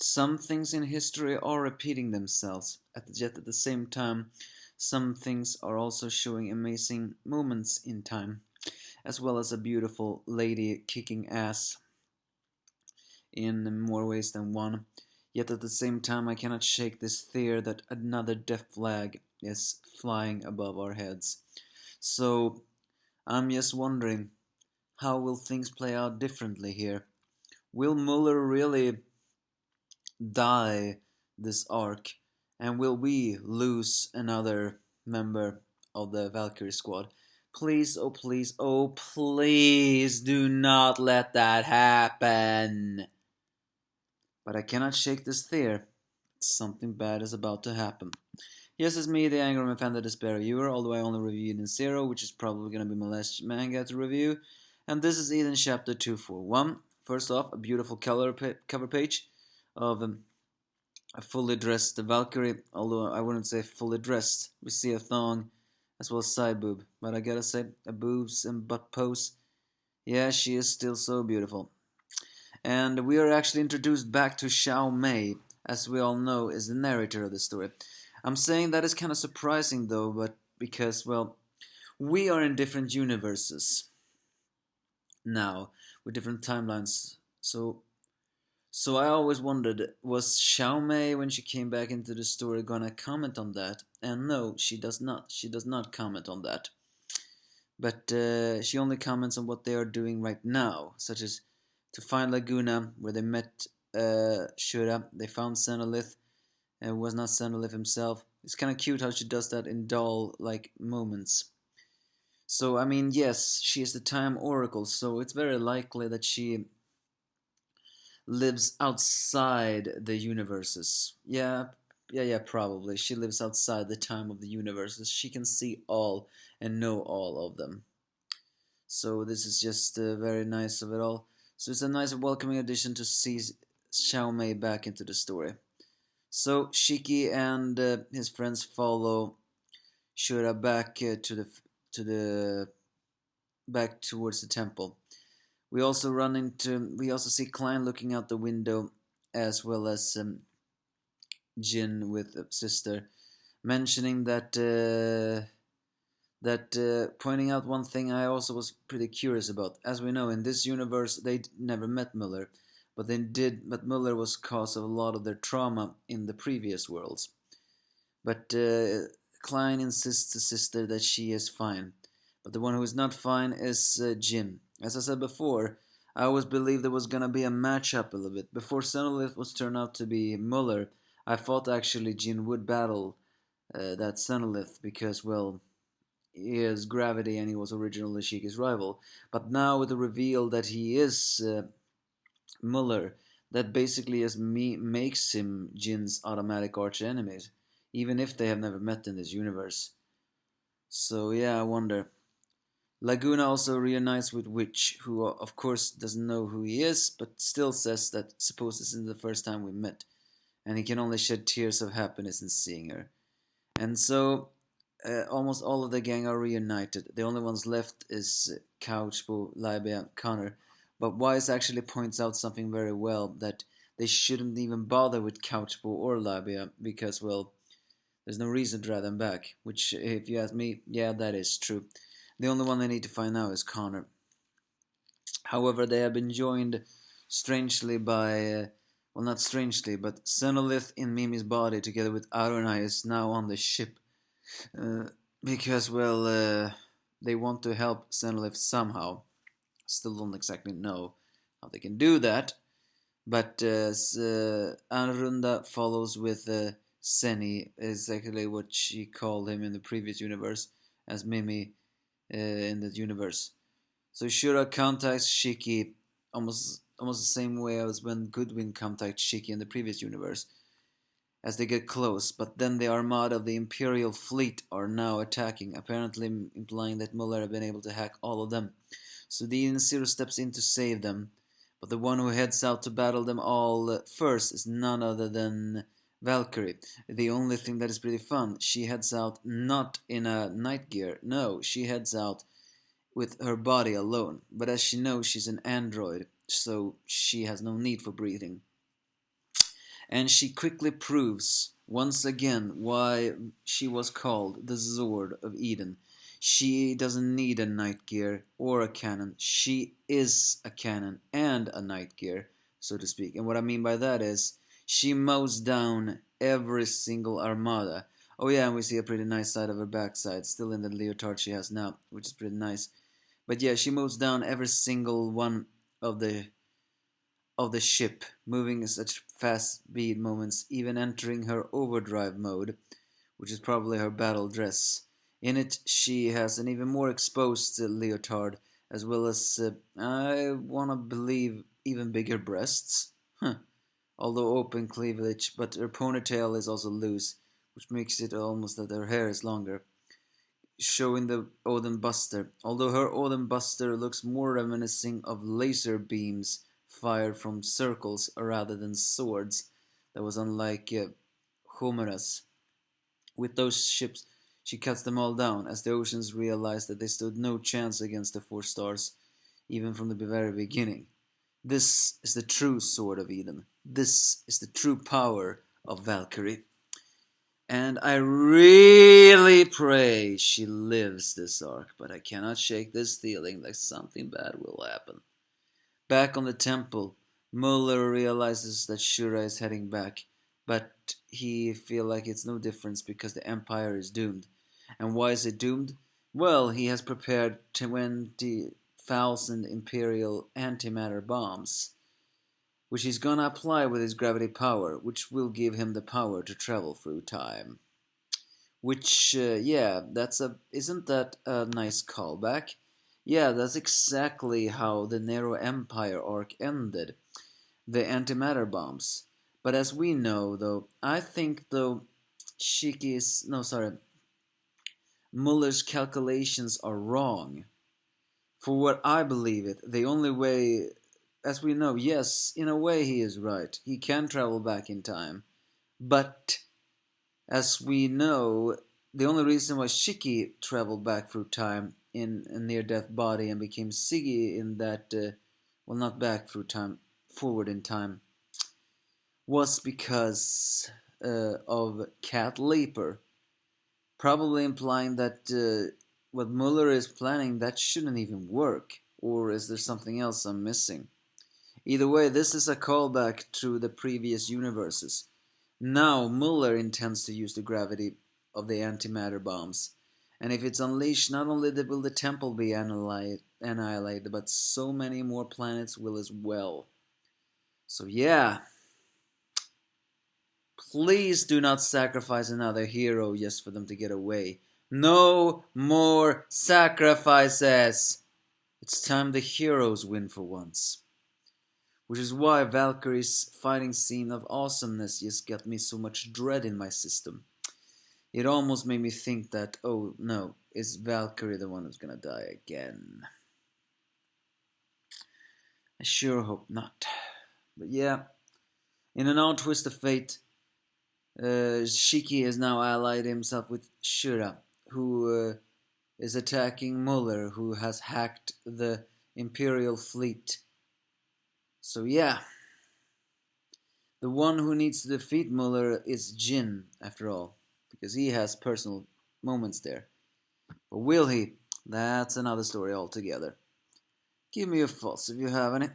Some things in history are repeating themselves, yet at the same time, some things are also showing amazing moments in time, as well as a beautiful lady kicking ass in more ways than one. Yet at the same time, I cannot shake this fear that another death flag is flying above our heads. So I'm just wondering, how will things play out differently here? Will Muller really die this arc? And will we lose another member of the Valkyrie squad? Please, oh please, oh please do not let that happen. But I cannot shake this fear. Something bad is about to happen. Yes, it's me, the Anger Man fan, the Despair Reviewer, although I only reviewed in Zero, which is probably going to be my last manga to review. And this is Eden Chapter 241. First off, a beautiful cover page of a fully dressed Valkyrie, although I wouldn't say fully dressed. We see a thong as well as side boob, but I gotta say, a boobs and butt pose. Yeah, she is still so beautiful. And we are actually introduced back to Xiao Mei, as we all know is the narrator of the story. I'm saying that is kind of surprising though, but because, well, we are in different universes now with different timelines. So I always wondered, was Xiao Mei when she came back into the story gonna comment on that? And no, she does not. She does not comment on that. But she only comments on what they are doing right now, such as to find Laguna, where they met Shura. They found Zenolith, and it was not Zenolith himself. It's kind of cute how she does that in doll-like moments. So, I mean, yes, she is the Time Oracle, so it's very likely that she lives outside the universes. Yeah, probably. She lives outside the time of the universes. She can see all and know all of them. So this is just very nice of it all. So it's a nice welcoming addition to see Xiao Mei back into the story. So Shiki and his friends follow Shura back to the back towards the temple. We also see Klein looking out the window, as well as Jin with sister, mentioning that pointing out one thing I also was pretty curious about. As we know, in this universe they never met Muller, but they did. But Muller was cause of a lot of their trauma in the previous worlds. But Klein insists to sister that she is fine. But the one who is not fine is Jin. As I said before, I always believed there was gonna be a matchup a little bit. Before Zenolith was turned out to be Muller, I thought actually Jin would battle that Zenolith because, well, he is gravity and he was originally Shiki's rival. But now with the reveal that he is Muller, that basically makes him Jin's automatic arch enemy, even if they have never met in this universe. So yeah, I wonder. Laguna also reunites with Witch, who of course doesn't know who he is, but still says that suppose this is the first time we met, and he can only shed tears of happiness in seeing her. And so almost all of the gang are reunited. The only ones left is Couchbo, Libya, Connor. But Wise actually points out something very well, that they shouldn't even bother with Couchbo or Libya because, well, there's no reason to drag them back. Which, if you ask me, yeah, that is true. The only one they need to find now is Connor. However, they have been joined strangely by, well, not strangely, but Zenolith in Mimi's body together with Arunai is now on the ship. Because, well, they want to help Zenolith somehow. Still don't exactly know how they can do that. But Anrunda follows with Seni, exactly what she called him in the previous universe, as Mimi in that universe. So Shura contacts Shiki almost the same way as when Goodwin contacts Shiki in the previous universe, as they get close, but then the armada of the Imperial fleet are now attacking, apparently implying that Muller have been able to hack all of them. So the Eden Zero steps in to save them, but the one who heads out to battle them all first is none other than Valkyrie. The only thing that is pretty fun, she heads out not in a night gear, no, she heads out with her body alone, but as she knows she's an android, so she has no need for breathing. And she quickly proves once again why she was called the Sword of Eden. She doesn't need a night gear or a cannon. She is a cannon and a night gear, so to speak. And what I mean by that is she mows down every single armada. Oh yeah, and we see a pretty nice side of her backside, still in the leotard she has now, which is pretty nice. But yeah, she mows down every single one of the ship, moving in such fast speed moments, even entering her overdrive mode, which is probably her battle dress. In it, she has an even more exposed leotard, as well as, I wanna believe, even bigger breasts. Huh. Although open cleavage, but her ponytail is also loose, which makes it almost that her hair is longer, showing the Odin Buster, although her Odin Buster looks more reminiscent of laser beams fired from circles rather than swords. That was unlike Homerus. With those ships, she cuts them all down, as the oceans realized that they stood no chance against the four stars, even from the very beginning. This is the true Sword of Eden. This is the true power of Valkyrie. And I really pray she lives this arc, but I cannot shake this feeling that something bad will happen. Back on the temple, Muller realizes that Shura is heading back, but he feels like it's no difference because the Empire is doomed. And why is it doomed? Well, he has prepared 20,000 Imperial antimatter bombs, which he's gonna apply with his gravity power, which will give him the power to travel through time. Which, yeah, isn't that a nice callback? Yeah, that's exactly how the Nero Empire arc ended, the antimatter bombs. But as we know, though, I think though Shiki's, no, sorry, Muller's calculations are wrong. For what I believe it, the only way, as we know, yes, in a way he is right. He can travel back in time. But, as we know, the only reason why Shiki traveled back through time in a near-death body and became Siggy in that, well, not back through time, forward in time, was because of Cat Leaper, probably implying that what Muller is planning, that shouldn't even work. Or is there something else I'm missing? Either way, this is a callback to the previous universes. Now Muller intends to use the gravity of the antimatter bombs, and if it's unleashed, not only will the temple be annihilated, but so many more planets will as well. So yeah, please do not sacrifice another hero just for them to get away. No more sacrifices! It's time the heroes win for once. Which is why Valkyrie's fighting scene of awesomeness just got me so much dread in my system. It almost made me think that, oh no, is Valkyrie the one who's gonna die again? I sure hope not. But yeah, in an odd twist of fate, Shiki has now allied himself with Shura, who is attacking Muller, who has hacked the Imperial fleet. So yeah, the one who needs to defeat Muller is Jin, after all, because he has personal moments there. But will he? That's another story altogether. Give me your thoughts if you have any.